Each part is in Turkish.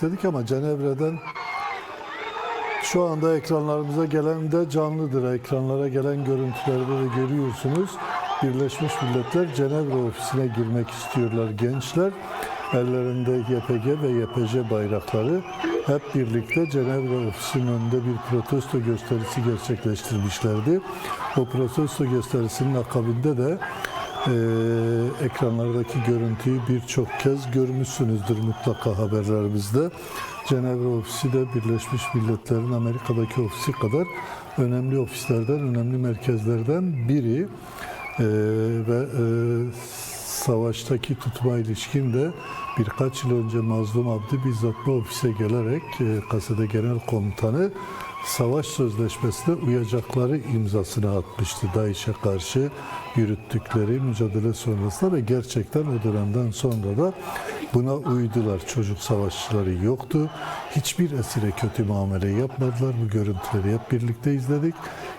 dedik ama Cenevre'den şu anda ekranlarımıza gelen de canlıdır. Ekranlara gelen görüntülerde de görüyorsunuz. Birleşmiş Milletler Cenevre ofisine girmek istiyorlar gençler. Ellerinde YPG ve YPJ bayrakları hep birlikte Cenevre ofisinin önünde bir protesto gösterisi gerçekleştirmişlerdi. O protesto gösterisinin akabinde de ekranlardaki görüntüyü birçok kez görmüşsünüzdür mutlaka haberlerimizde. Cenevre ofisi de Birleşmiş Milletler'in Amerika'daki ofisi kadar önemli ofislerden, önemli merkezlerden biri. Ve savaştaki tutuma ilişkin de birkaç yıl önce Mazlum Abdi bizzat bu ofise gelerek Kasede Genel Komutanı savaş sözleşmesine uyacakları imzasını atmıştı DAEŞ'e karşı yürüttükleri mücadele sonrasında ve gerçekten o dönemden sonra da buna uydular. Çocuk savaşçıları yoktu. Hiçbir esire kötü muamele yapmadılar. Bu görüntüleri hep birlikte izledik.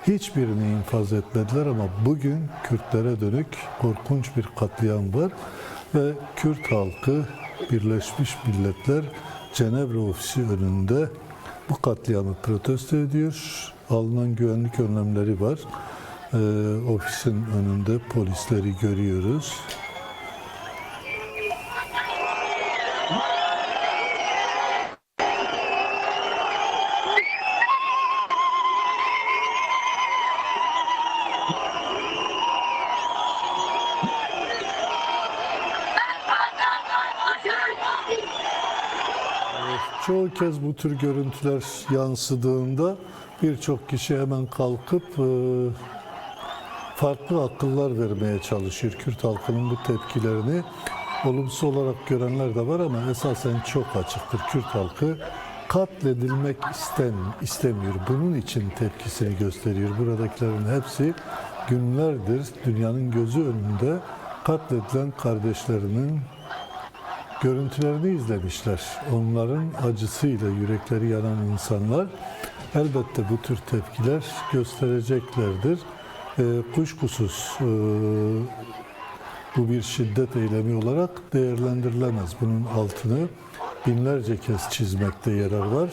Hiçbirini infaz etmediler ama bugün Kürtlere dönük korkunç bir katliam var ve Kürt halkı Birleşmiş Milletler Cenevre ofisi önünde bu katliamı protesto ediyor. Alınan güvenlik önlemleri var. Ofisin önünde polisleri görüyoruz. Çoğu kez bu tür görüntüler yansıdığında birçok kişi hemen kalkıp farklı akıllar vermeye çalışıyor. Kürt halkının bu tepkilerini olumsuz olarak görenler de var ama esasen çok açıktır. Kürt halkı katledilmek istemiyor. Bunun için tepkisini gösteriyor. Buradakilerin hepsi günlerdir dünyanın gözü önünde katledilen kardeşlerinin görüntülerini izlemişler. Onların acısıyla yürekleri yanan insanlar elbette bu tür tepkiler göstereceklerdir. Kuşkusuz bu bir şiddet eylemi olarak değerlendirilemez. Bunun altını binlerce kez çizmekte yarar var.